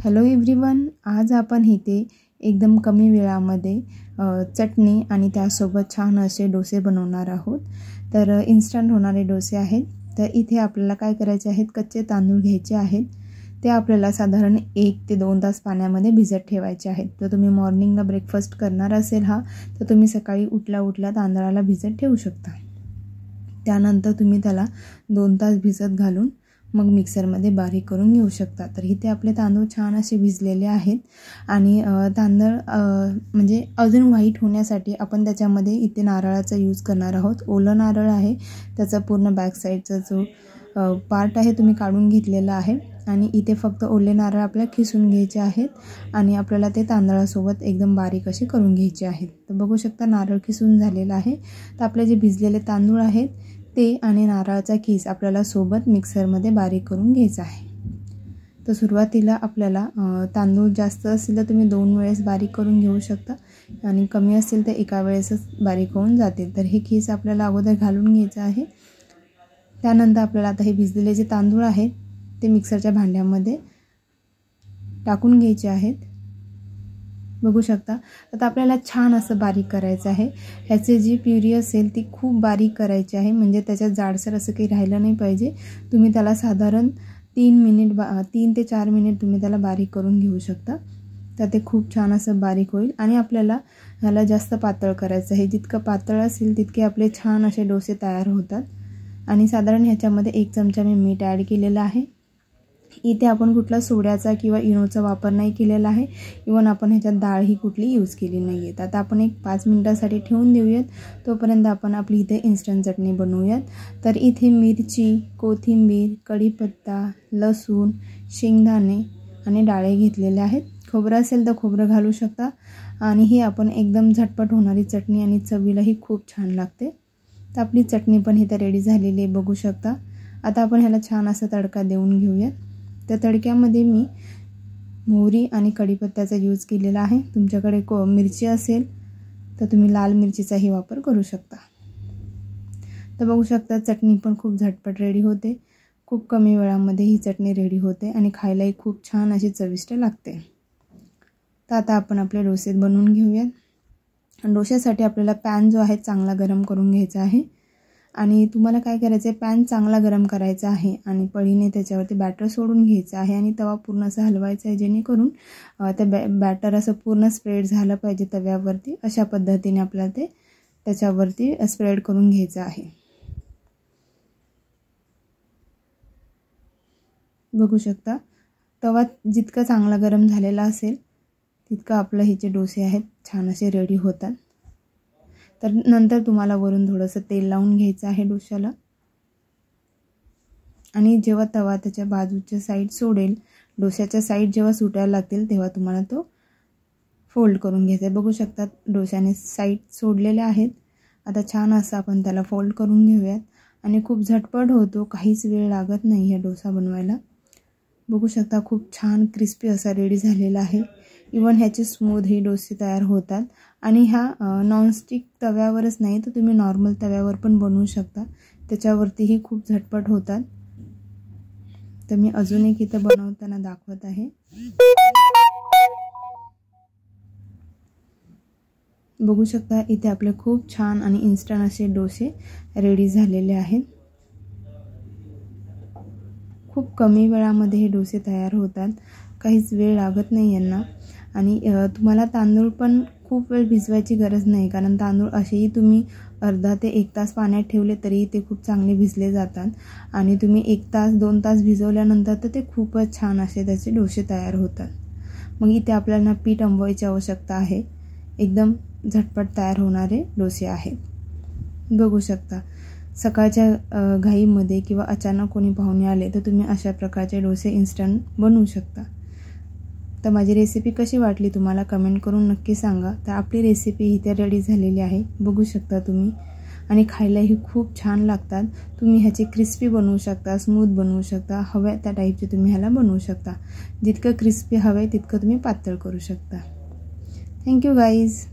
Hello everyone, आज आपण इथे एकदम कमी वेळामध्ये चटणी आणि त्यासोबत छान असे डोसे बनवणार आहोत। तर इन्स्टंट होणारे डोसे आहेत। तर इथे आपल्याला काय करायचे आहेत, कच्चे तांदूळ घ्यायचे आहेत। ते आपल्याला साधारण 1 ते 2 तास पाण्यामध्ये भिजत ठेवायचे आहेत। तर तुम्ही मॉर्निंगला ब्रेकफास्ट करणार असेल तर तुम्ही सकाळी उठल्या तांदळाला भिजत ठेवू शकता। त्यानंतर तुम्ही त्याला 2 तास भिजत घालून मग मिक्सरमध्ये बारीक करून घेऊ शकता। तर इथे आपले तांदूळ छान असे भिजलेले आहेत आणि तांदूळ म्हणजे अजून व्हाईट होण्यासाठी आपण त्याच्यामध्ये इथे नारळाचा यूज करणार आहोत। ओलं नारळ आहे, त्याचा पूर्ण बॅक साईडचा जो पार्ट आहे तुम्ही काढून घेतलेला आहे आणि इथे फक्त ओले नारळ आपल्याला खिसून घ्यायचे आहेत आणि आपल्याला ते तांदळासोबत एकदम बारीक असे करून घ्यायचे आहेत। तर बघू शकता नारळ खिसून झालेला आहे। तर आपले जे भिजलेले तांदूळ आहेत ते आणि नारळाचा खीस आपल्याला सोबत मिक्सरमध्ये बारीक करून घ्यायचा आहे। तर सुरुवातीला आपल्याला तांदूळ जास्त असेल तर तुम्ही 2 वेळेस बारीक करून घेऊ शकता आणि कमी असेल तर एका वेळेसच बारीक होऊन जातील। तर हे खीस आपल्याला अगोदर घालून घ्यायचं आहे। त्यानंतर आपल्याला आता हे भिजलेले जे तांदूळ आहेत ते मिक्सरच्या भांड्यामध्ये टाकून घ्यायचे आहेत। बघू शकता आता आपल्याला छान असं बारीक करायचं आहे। ह्याची जी प्युरी असेल ती खूप बारीक करायची आहे, म्हणजे त्याच्यात जाडसर असं काही राहिलं नाही पाहिजे। तुम्ही त्याला साधारण 3 ते 4 मिनिट तुम्ही त्याला बारीक करून घेऊ शकता। तर ते खूप छान असं बारीक होईल आणि आपल्याला ह्याला जास्त पातळ करायचं आहे। जितकं पातळ असेल तितके आपले छान असे डोसे तयार होतात। आणि साधारण ह्याच्यामध्ये 1 चमचा मी मीठ ॲड केलेलं आहे। इथे आपण कुठला सोड्याचा किंवा इनोचा वापर नाही केलेला आहे। इवन आपण ह्याच्यात डाळ ही कुठली यूज केली नाही आहे। आता आपण एक 5 मिनिटांसाठी ठेवून देऊयात, तोपर्यंत आपण आपली इथे इन्स्टंट चटणी बनवूयात। तर इथे मिरची, कोथिंबीर, कढीपत्ता, लसूण, शेंगदाणे आणि डाळे घेतलेले आहेत। खोबरं असेल तर खोबरं घालू शकता आणि ही आपण एकदम झटपट होणारी चटणी आणि चवीलाही खूप छान लागते। तर आपली चटणी पण इथे रेडी झालेली आहे, बघू शकता। आता आपण ह्याला छान असा तडका देऊन घेऊयात। तर तडक्यामध्ये मी मोहरी आणि कढीपत्त्याचा यूज केलेला आहे। तुमच्याकडे मिरची असेल तर तुम्ही लाल मिरचीचाही वापर करू शकता। तर बघू शकता चटणी पण खूप झटपट रेडी होते। खूप कमी वेळामध्ये ही चटणी रेडी होते आणि खायलाही खूप छान अशी चविष्ट लागते। तर आता आपण आपले डोसे बनवून घेऊयात। डोश्यासाठी आपल्याला पॅन जो आहे चांगला गरम करून घ्यायचा आहे आणि तुम्हाला काय करायचं आहे, पॅन चांगला गरम करायचा आहे आणि पळीने त्याच्यावरती बॅटर सोडून घ्यायचं आहे आणि तवा पूर्ण असं हलवायचा आहे, जेणेकरून ते बॅटर असं पूर्ण स्प्रेड झालं पाहिजे तव्यावरती। अशा पद्धतीने आपल्याला ते त्याच्यावरती स्प्रेड करून घ्यायचं आहे। बघू शकता तवा जितका चांगला गरम झालेला असेल तितकं आपलं हे जे डोसे आहेत छान असे रेडी होतात। तर नंतर तुम्हाला वरून थोडंसं तेल लावून घ्यायचं आहे डोश्याला आणि जेव्हा तवा त्याच्या बाजूच्या साईड सोडेल, डोश्याच्या साईड जेव्हा सुटायला लागतील तेव्हा तुम्हाला तो फोल्ड करून घ्यायचा आहे। बघू शकता डोश्याने साईड सोडलेले आहेत। आता छान असं आपण त्याला फोल्ड करून घेऊयात आणि खूप झटपट होतो, काहीच वेळ लागत नाही हा डोसा बनवायला। बघू शकता खूप छान क्रिस्पी असा रेडी झालेला आहे। इवन ह्याचे स्मूथ ही डोसे तयार होतात आणि हा नॉनस्टिक तव्यावरच नाही तर तुम्ही नॉर्मल तव्यावर पण बनवू शकता, त्याच्यावरतीही खूप झटपट होतात। तर मी अजून एक इथं बनवताना दाखवत आहे। बघू शकता इथे आपले खूप छान आणि इन्स्टंट असे डोसे रेडी झालेले आहेत। खूप कमी वेळामध्ये हे डोसे तयार होतात, काहीच वेळ लागत नाही यांना। आणि तुम्हाला तांदूळ पण खूप वेळ भिजवायची गरज नाही, कारण तांदूळ असेही तुम्ही अर्धा ते 1 तास पाण्यात ठेवले तरी ते खूप चांगले भिजले जातात आणि तुम्ही 1 तास 2 तास भिजवल्यानंतर तर ते खूपच छान असे त्याचे डोसे तयार होतात। मग इथे आपल्याला पीठ आंबवायची आवश्यकता आहे, एकदम झटपट तयार होणारे डोसे आहेत। बघू शकता सकाळच्या घाईमध्ये किंवा अचानक कोणी पाहुणे आले तर तुम्ही अशा प्रकारचे डोसे इन्स्टंट बनवू शकता। तर माझी रेसिपी कशी वाटली तुम्हाला कमेंट करून नक्की सांगा। तर आपली रेसिपी इथे रेडी झालेली आहे, बघू शकता तुम्ही, आणि खायलाही खूप छान लागतात। तुम्ही ह्याचे क्रिस्पी बनवू शकता, स्मूथ बनवू शकता, हव्या त्या टाईपचे तुम्ही ह्याला बनवू शकता। जितकं क्रिस्पी हवे तितकं तुम्ही पातळ करू शकता। Thank you guys.